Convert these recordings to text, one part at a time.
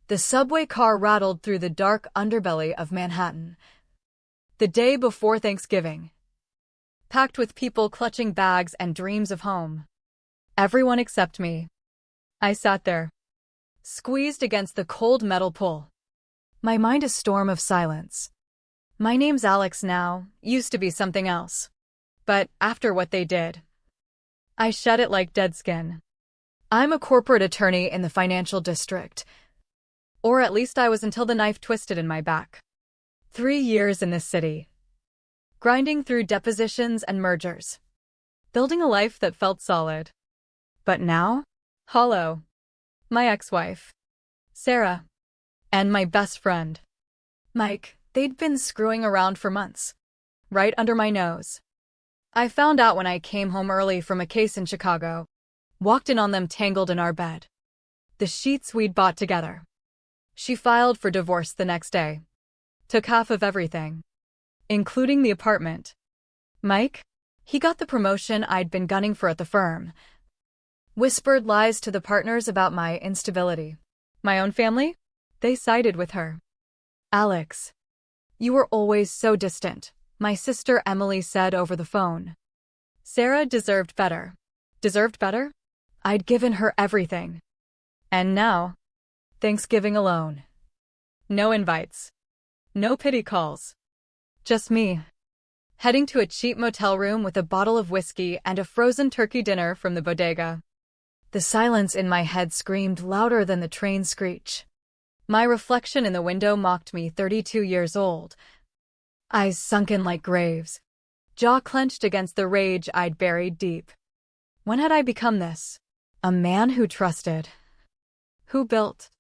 The subway car rattled through the dark underbelly of Manhattan. The day before Thanksgiving. Packed with people clutching bags and dreams of home. Everyone except me. I sat there, squeezed against the cold metal pole. My mind a storm of silence. My name's Alex now, used to be something else. But after what they did, I shed it like dead skin. I'm a corporate attorney in the financial district. Or at least I was until the knife twisted in my back. 3 years in this city. Grinding through depositions and mergers. Building a life that felt solid. But now? Hollow. My ex-wife, Sarah, and my best friend, Mike, they'd been screwing around for months. Right under my nose. I found out when I came home early from a case in Chicago. Walked in on them tangled in our bed. The sheets we'd bought together. She filed for divorce the next day. Took half of everything, including the apartment. Mike? He got the promotion I'd been gunning for at the firm. Whispered lies to the partners about my instability. My own family? They sided with her. Alex. You were always so distant, my sister Emily said over the phone. Sarah deserved better. Deserved better? I'd given her everything. And now, Thanksgiving alone. No invites. No pity calls. Just me. Heading to a cheap motel room with a bottle of whiskey and a frozen turkey dinner from the bodega. The silence in my head screamed louder than the train screech. My reflection in the window mocked me 32 years old. Eyes sunken like graves. Jaw clenched against the rage I'd buried deep. When had I become this? A man who trusted. Who built.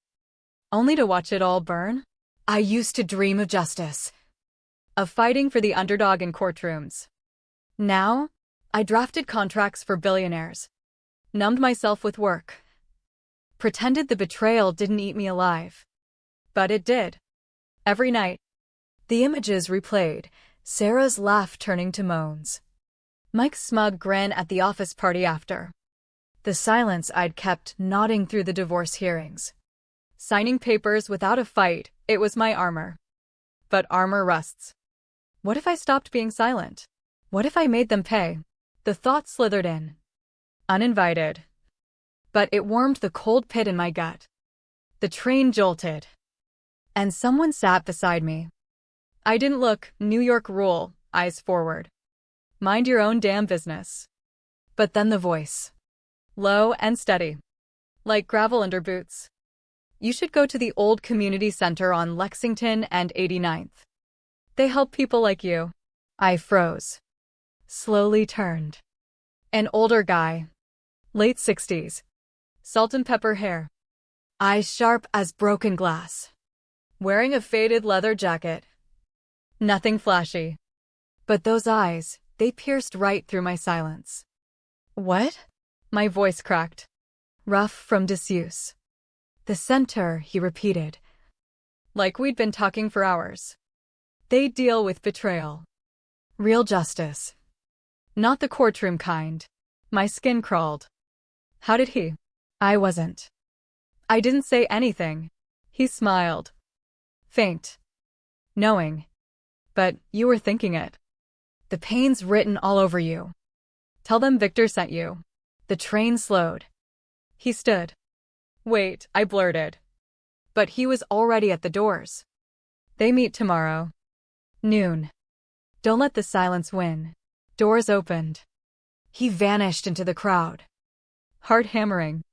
Only to watch it all burn? I used to dream of justice. Of fighting for the underdog in courtrooms. Now, I drafted contracts for billionaires. Numbed myself with work. Pretended the betrayal didn't eat me alive. But it did. Every night. The images replayed, Sarah's laugh turning to moans. Mike's smug grin at the office party after. The silence I'd kept nodding through the divorce hearings. Signing papers without a fight, it was my armor. But armor rusts. What if I stopped being silent? What if I made them pay? The thought slithered in. Uninvited. But it warmed the cold pit in my gut. The train jolted. And someone sat beside me. I didn't look, New York rule, eyes forward. Mind your own damn business. But then the voice. Low and steady. Like gravel under boots. You should go to the old community center on Lexington and 89th. They help people like you. I froze. Slowly turned. An older guy. Late 60s. Salt and pepper hair. Eyes sharp as broken glass. Wearing a faded leather jacket. Nothing flashy. But those eyes, they pierced right through my silence. What? My voice cracked. Rough from disuse. The center, he repeated. Like we'd been talking for hours. They deal with betrayal. Real justice. Not the courtroom kind. My skin crawled. How did he? I wasn't. I didn't say anything. He smiled. Faint. Knowing. But you were thinking it. The pain's written all over you. Tell them Victor sent you. The train slowed. He stood. Wait, I blurted. But he was already at the doors. They meet tomorrow. Noon. Don't let the silence win. Doors opened. He vanished into the crowd. Heart hammering.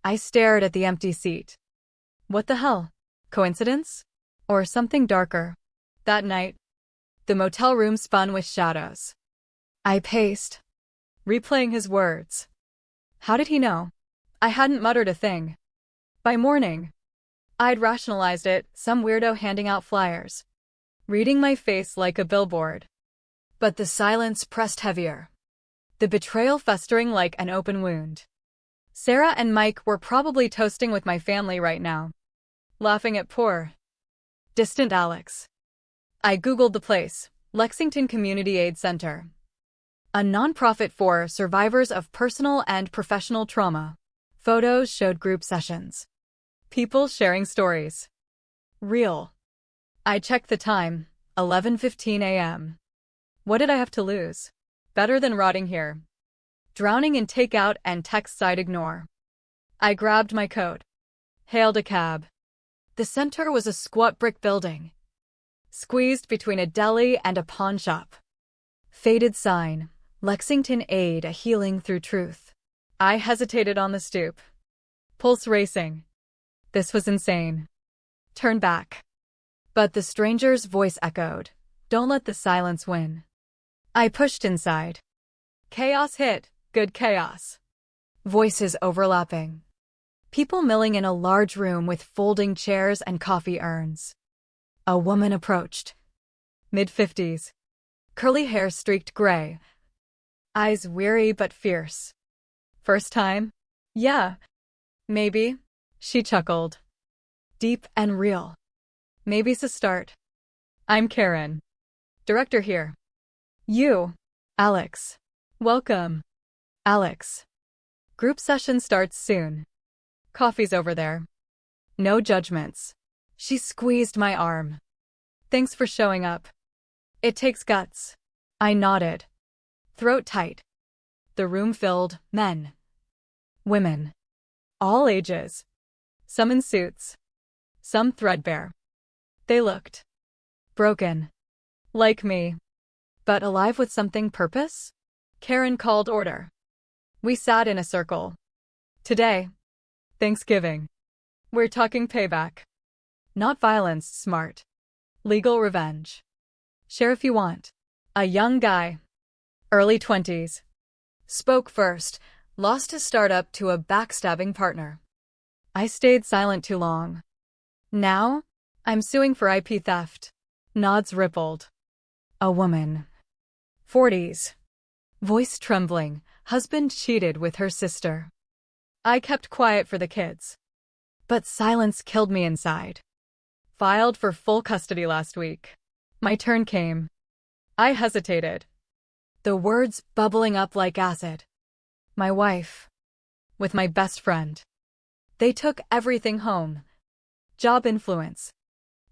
I stared at the empty seat. What the hell? Coincidence? Or something darker? That night, the motel room spun with shadows. I paced, replaying his words. How did he know? I hadn't muttered a thing. By morning, I'd rationalized it, some weirdo handing out flyers. Reading my face like a billboard. But the silence pressed heavier. The betrayal festering like an open wound. Sarah and Mike were probably toasting with my family right now. Laughing at poor, distant Alex. I Googled the place, Lexington Community Aid Center. A nonprofit for survivors of personal and professional trauma. Photos showed group sessions. People sharing stories. Real. I checked the time, 11:15 a.m. What did I have to lose? Better than rotting here. Drowning in takeout and texts I'd ignore. I grabbed my coat. Hailed a cab. The center was a squat brick building, squeezed between a deli and a pawn shop. Faded sign, Lexington Aid, a healing through truth. I hesitated on the stoop. Pulse racing. This was insane. Turn back. But the stranger's voice echoed. Don't let the silence win. I pushed inside. Chaos hit, good chaos. Voices overlapping. People milling in a large room with folding chairs and coffee urns. A woman approached. Mid-50s. Curly hair streaked gray. Eyes weary but fierce. First time? Yeah. Maybe. She chuckled. Deep and real. Maybe's a start. I'm Karen. Director here. You. Alex. Welcome. Alex. Group session starts soon. Coffee's over there. No judgments. She squeezed my arm. Thanks for showing up. It takes guts. I nodded. Throat tight. The room filled, men. Women. All ages. Some in suits. Some threadbare. They looked broken. Like me. But alive with something purpose? Karen called order. We sat in a circle. Today, Thanksgiving. We're talking payback. Not violence, smart. Legal revenge. Share if you want. A young guy, early 20s, spoke first, lost his startup to a backstabbing partner. I stayed silent too long. Now, I'm suing for IP theft. Nods rippled. A woman. 40s. Voice trembling, husband cheated with her sister. I kept quiet for the kids. But silence killed me inside. Filed for full custody last week. My turn came. I hesitated. The words bubbling up like acid. My wife. With my best friend. They took everything home. Job influence.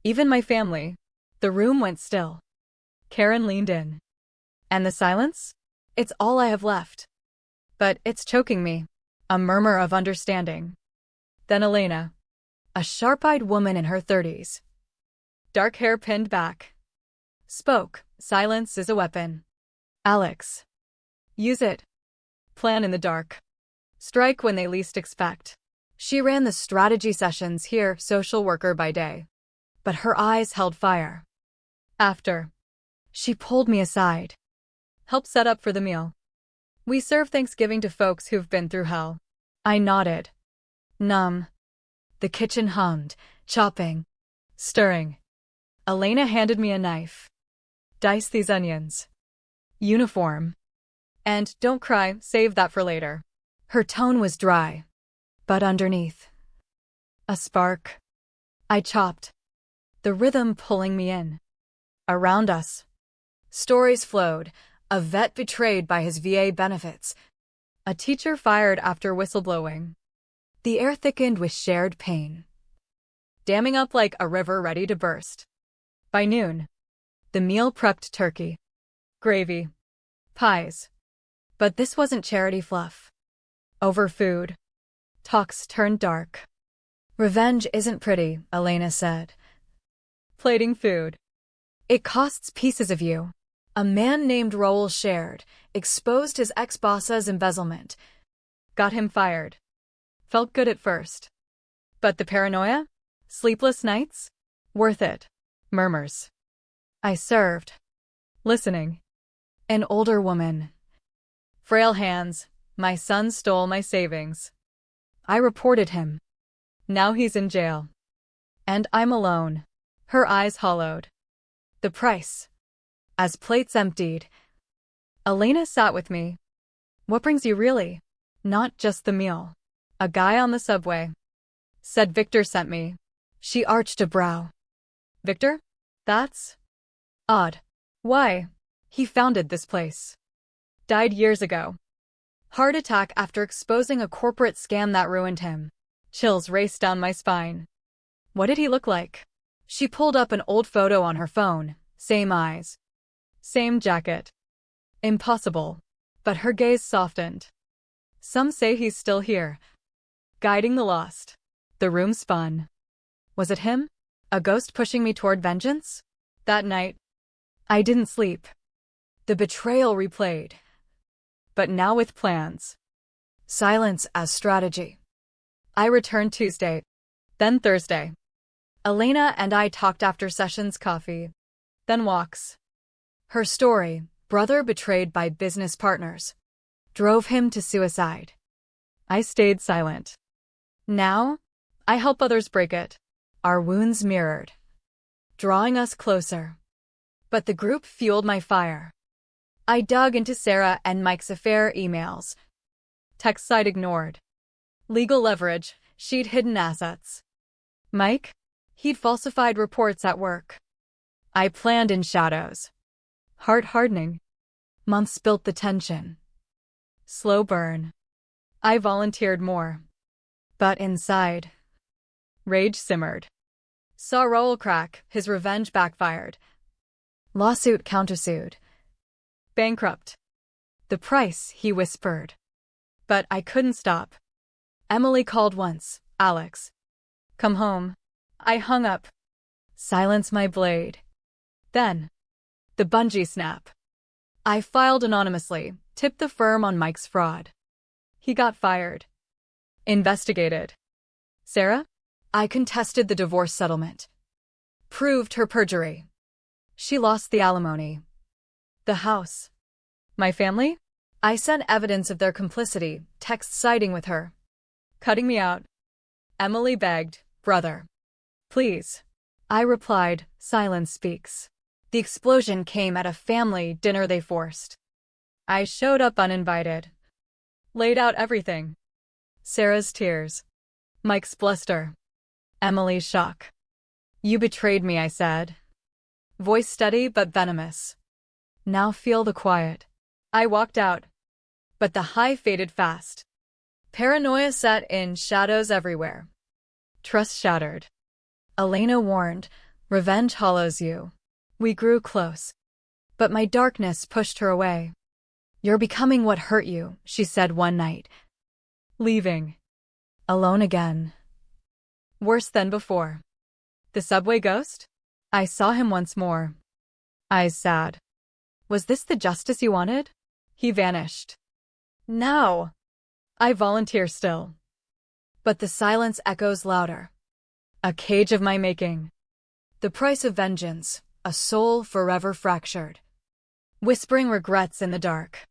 Even my family. The room went still. Karen leaned in. And the silence? It's all I have left. But it's choking me. A murmur of understanding. Then Elena. A sharp-eyed woman in her 30s. Dark hair pinned back. Spoke. Silence is a weapon. Alex. Use it. Plan in the dark. Strike when they least expect. She ran the strategy sessions here, social worker by day. But her eyes held fire. After. She pulled me aside. Help set up for the meal. We serve Thanksgiving to folks who've been through hell. I nodded. Numb. The kitchen hummed, chopping, stirring. Elena handed me a knife. Dice these onions. Uniform. And don't cry, save that for later. Her tone was dry. But underneath. A spark. I chopped. The rhythm pulling me in. Around us. Stories flowed. A vet betrayed by his VA benefits. A teacher fired after whistleblowing. The air thickened with shared pain. Damming up like a river ready to burst. By noon, the meal prepped turkey. Gravy. Pies. But this wasn't charity fluff. Over food. Talks turned dark. Revenge isn't pretty, Elena said. Plating food. It costs pieces of you. A man named Raul shared, exposed his ex-boss's embezzlement. Got him fired. Felt good at first. But the paranoia? Sleepless nights? Worth it. Murmurs. I served. Listening. An older woman. Frail hands. My son stole my savings. I reported him. Now he's in jail. And I'm alone. Her eyes hollowed. The price. As plates emptied. Elena sat with me. What brings you really? Not just the meal. A guy on the subway. Said Victor sent me. She arched a brow. Victor? That's odd. Why? He founded this place. Died years ago. Heart attack after exposing a corporate scam that ruined him. Chills raced down my spine. What did he look like? She pulled up an old photo on her phone. Same eyes. Same jacket. Impossible. But her gaze softened. Some say he's still here. Guiding the lost. The room spun. Was it him? A ghost pushing me toward vengeance? That night, I didn't sleep. The betrayal replayed. But now with plans. Silence as strategy. I returned Tuesday. Then Thursday. Elena and I talked after sessions, coffee. Then walks. Her story, brother betrayed by business partners, drove him to suicide. I stayed silent. Now, I help others break it. Our wounds mirrored, drawing us closer. But the group fueled my fire. I dug into Sarah and Mike's affair emails. Texts I'd ignored. Legal leverage, she'd hidden assets. Mike? He'd falsified reports at work. I planned in shadows. Heart hardening. Months built the tension. Slow burn. I volunteered more. But inside, rage simmered. Saw Raoul crack, his revenge backfired. Lawsuit countersued. Bankrupt. The price, he whispered. But I couldn't stop. Emily called once. Alex. Come home. I hung up. Silence my blade. Then, the bungee snap. I filed anonymously, tipped the firm on Mike's fraud. He got fired. Investigated. Sarah? I contested the divorce settlement. Proved her perjury. She lost the alimony. The house. My family? I sent evidence of their complicity, texts siding with her. Cutting me out. Emily begged, brother. Please. I replied, silence speaks. The explosion came at a family dinner they forced. I showed up uninvited. Laid out everything. Sarah's tears. Mike's bluster. Emily's shock. You betrayed me, I said. Voice steady but venomous. Now feel the quiet. I walked out. But the high faded fast. Paranoia set in, shadows everywhere. Trust shattered. Elena warned, revenge hollows you. We grew close. But my darkness pushed her away. You're becoming what hurt you, she said one night. Leaving. Alone again. Worse than before. The subway ghost? I saw him once more. Eyes sad. Was this the justice you wanted? He vanished. Now. I volunteer still. But the silence echoes louder. A cage of my making. The price of vengeance, a soul forever fractured. Whispering regrets in the dark.